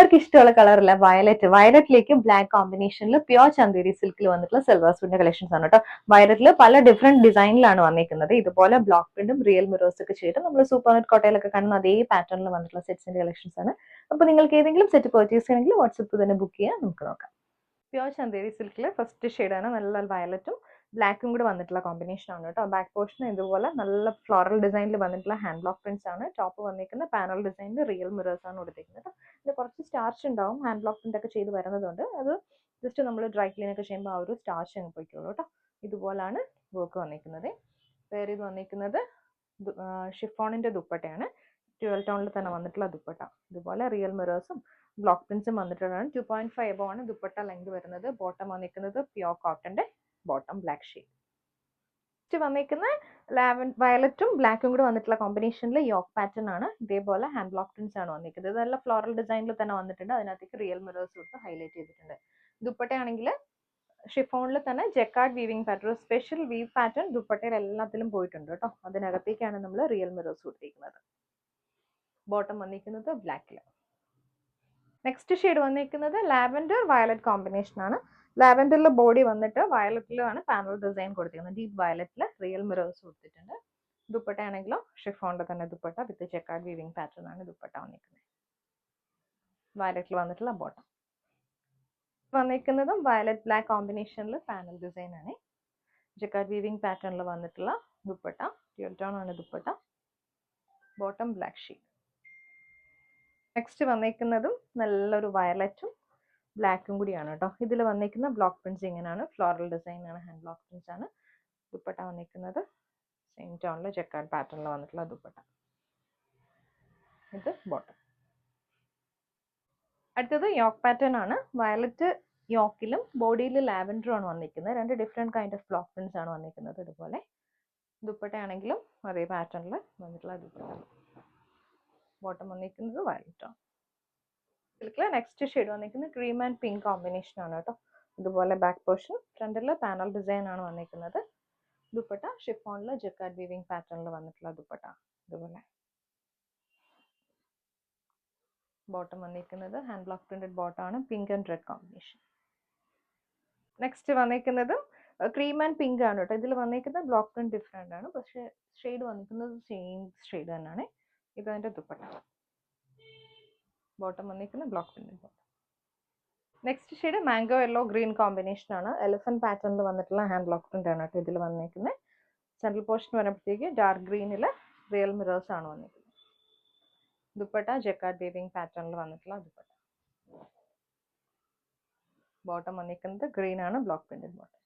എല്ലാവർക്കും ഇഷ്ടമുള്ള കളറില്ല വയലറ്റിലേക്ക് ബ്ലാക്ക് കോമ്പിനേഷനിൽ പ്യോർ ചന്തേരി സിൽക്കിൽ വന്നിട്ടുള്ള സിൽവർ സ്വിന്റെ കളക്ഷൻസ് ആണ് കേട്ടോ. വയലറ്റിൽ പല ഡിഫറെന്റ് ഡിസൈനിലാണ് വന്നിരിക്കുന്നത്. ഇതുപോലെ ബ്ലോക്ക് പ്രിന്റും റിയൽ മിറേഴ്സ് ഒക്കെ ചെയ്തിട്ട് നമ്മൾ സൂപ്പർ നെറ്റ് കോട്ടയിലൊക്കെ കാണുന്ന അതേ പാറ്റേണിൽ വന്നിട്ടുള്ള സെറ്റ്സിന്റെ കളക്ഷൻസ് ആണ്. അപ്പൊ നിങ്ങൾക്ക് ഏതെങ്കിലും സെറ്റ് പർച്ചേസ് ചെയ്യണമെങ്കിൽ വാട്സപ്പ് തന്നെ ബുക്ക് ചെയ്യാം. നമുക്ക് നോക്കാം. പ്യോർ ചന്തേരി സിൽക്കിൽ ഫസ്റ്റ് ഷെയ്ഡാണ് നല്ല വയലറ്റും ബ്ലാക്കും കൂടെ വന്നിട്ടുള്ള കോമ്പിനേഷൻ ആണ് കേട്ടോ. ബാക്ക് പോർഷൻ ഇതുപോലെ നല്ല ഫ്ലോറൽ ഡിസൈനിൽ വന്നിട്ടുള്ള ഹാൻഡ് ബ്ലോക്ക് പ്രിന്റ്സ് ആണ്. ടോപ്പ് വന്നിരിക്കുന്ന പാനൽ ഡിസൈനിൽ റിയൽ മിറേഴ്സ് ആണ് കൊടുത്തിരിക്കുന്നത്. ഇത് കുറച്ച് സ്റ്റാർച്ച് ഉണ്ടാവും, ഹാൻഡ് ബ്ലോക്ക് പ്രിന്റ് ഒക്കെ ചെയ്ത് വരുന്നതുകൊണ്ട് അത് ജസ്റ്റ് നമ്മൾ ഡ്രൈ ക്ലീൻ ഒക്കെ ചെയ്യുമ്പോൾ ആ ഒരു സ്റ്റാർച്ച് അങ്ങ് പോയിക്കോളൂ കേട്ടോ. ഇതുപോലാണ് വർക്ക് വന്നിരിക്കുന്നത്. വേറെ ഇത് വന്നിരിക്കുന്നത് ഷിഫോണിന്റെ ദുപ്പട്ടയാണ്. 12 ടോണിൽ തന്നെ വന്നിട്ടുള്ള ദുപ്പട്ട. ഇതുപോലെ റിയൽ മിറേഴ്സും ബ്ലോക്ക് പ്രിന്റ്സും വന്നിട്ടുള്ളതാണ്. 2.5 എബോ ആണ് ദുപ്പട്ട ലെങ്ത് വരുന്നത്. ബോട്ടം വന്നിരിക്കുന്നത് പ്യോർ കോട്ടന്റെ ബോട്ടം ബ്ലാക്ക് ഷെയ്ഡ്. വന്നിരിക്കുന്ന വയലറ്റും ബ്ലാക്കും കൂടെ വന്നിട്ടുള്ള കോമ്പിനേഷനിൽ യോക്ക് പാറ്റേൺ ആണ്. ഇതേപോലെ ഹാൻഡ് ബ്ലോക്ക് പ്രിന്റ്സ് ആണ് വന്നിരിക്കുന്നത്. ഇത് നല്ല ഫ്ലോറൽ ഡിസൈനിൽ തന്നെ വന്നിട്ടുണ്ട്. അതിനകത്തേക്ക് റിയൽ മിറേഴ്സ് കൊടുത്ത് ഹൈലൈറ്റ് ചെയ്തിട്ടുണ്ട്. ദുപ്പട്ടയാണെങ്കിൽ ഷിഫോണിൽ തന്നെ jacquard weaving pattern, special weave pattern ദുപ്പട്ടയിൽ എല്ലാത്തിലും പോയിട്ടുണ്ട് കേട്ടോ. അതിനകത്തേക്കാണ് നമ്മൾ റിയൽ മിറേഴ്സ് കൊടുത്തിരിക്കുന്നത്. ബോട്ടം വന്നിരിക്കുന്നത് ബ്ലാക്കിൽ. നെക്സ്റ്റ് ഷെയ്ഡ് വന്നിരിക്കുന്നത് ലാവൻഡർ വയലറ്റ് കോമ്പിനേഷൻ ആണ്. ലാവൻഡറിൽ ബോഡി വന്നിട്ട് വയലറ്റിലാണ് പാനൽ ഡിസൈൻ കൊടുത്തിരിക്കുന്നത്. ഡീപ് വയലറ്റിൽ റിയൽ മിറേഴ്സ് കൊടുത്തിട്ടുണ്ട്. ദുപ്പട്ട ആണെങ്കിലോ ഷിഫോണിൽ തന്നെ dupatta with jacquard weaving pattern ആണ് ദുപ്പട്ട വന്നിരിക്കുന്നത്. വയലറ്റിൽ വന്നിട്ടുള്ള ബോട്ടം വന്നിരിക്കുന്നതും വയലറ്റ് ബ്ലാക്ക് കോമ്പിനേഷനിൽ പാനൽ ഡിസൈൻ ആണ്. ചെക്കാർഡ് വീവിംഗ് പാറ്റേണിൽ വന്നിട്ടുള്ള ദുപ്പട്ട, 12 ടോൺ ആണ് dupatta. Bottom black shade. Next വന്നിരിക്കുന്നതും നല്ലൊരു വയലറ്റും ബ്ലാക്കും കൂടിയാണ് കേട്ടോ. ഇതിൽ വന്നിരിക്കുന്ന ബ്ലോക്ക് പ്രിന്റ്സ് ഇങ്ങനെയാണ്. ഫ്ലോറൽ ഡിസൈൻ ആണ്, ഹാൻഡ് ബ്ലോക്ക് പ്രിന്റ്സ് ആണ്. ദുപ്പട്ട വന്നിരിക്കുന്നത് സെയിം ടോണിൽ ചെക്കാർഡ് പാറ്റേണിൽ വന്നിട്ടുള്ള ദുപ്പട്ട. ഇത് ബോട്ടം. അടുത്തത് യോക്ക് പാറ്റേൺ ആണ്. വയലറ്റ് യോക്കിലും ബോഡിയിൽ ലാവൻഡറും ആണ് വന്നിരിക്കുന്നത്. രണ്ട് different kind of block prints ആണ് വന്നിരിക്കുന്നത്. ഇതുപോലെ ദുപ്പട്ട ആണെങ്കിലും അതേ പാറ്റേണിൽ വന്നിട്ടുള്ള ദുപ്പട്ട. ബോട്ടം വന്നിരിക്കുന്നത് വയലറ്റ് ആണ്. സിൽക്കിൽ നെക്സ്റ്റ് ഷെയ്ഡ് വന്നിരിക്കുന്നത് ക്രീം ആൻഡ് പിങ്ക് കോമ്പിനേഷൻ ആണ് കേട്ടോ. ഇതുപോലെ ബാക്ക് പോർഷൻ ഫ്രണ്ടിൽ പാനൽ ഡിസൈൻ ആണ് വന്നിരിക്കുന്നത്. ദുപ്പട്ട ഷിഫോണിൽ ജെക്കാർഡ് വീവിംഗ് പാറ്റേണിൽ വന്നിട്ടുള്ള ദുപ്പട്ട. ഇതുപോലെ ബോട്ടം വന്നിരിക്കുന്നത് ഹാൻഡ് ബ്ലോക്ക് പ്രിന്റഡ് ബോട്ടം ആണ്. Pink and red combination. Next വന്നിരിക്കുന്നത് ക്രീം ആൻഡ് പിങ്ക് ആണ് കേട്ടോ. ഇതിൽ വന്നിരിക്കുന്നത് ബ്ലോക്ക് പ്രിന്റ് ഡിഫറെന്റ് ആണ്, പക്ഷേ ഷെയ്ഡ് വന്നിരിക്കുന്നത് സെയിം ഷെയ്ഡ് തന്നെയാണ്. ഇതതിന്റെ ദുപ്പട്ട. ബോട്ടം വന്നിരിക്കുന്ന block printed bottom. Next shade mango yellow green combination ആണ്. എലിഫന്റ് പാറ്റേണിൽ വന്നിട്ടുള്ള ഹാൻഡ് ബ്ലോക്ക് പ്രിന്റ് ആണ് കേട്ടോ ഇതിൽ വന്നിരിക്കുന്നത്. സെൻട്രൽ പോർഷൻ വരുമ്പോഴത്തേക്ക് ഡാർക്ക് ഗ്രീനിൽ റിയൽ മിറേഴ്സ് ആണ് വന്നിരിക്കുന്നത്. ദുപ്പട്ട ജെക്കാർഡ് വീവിംഗ് പാറ്റേണിൽ വന്നിട്ടുള്ള ദുപ്പട്ട. ബോട്ടം വന്നിരിക്കുന്നത് ഗ്രീൻ ആണ്, ബ്ലോക്ക് പ്രിന്റഡ് ബോട്ടം.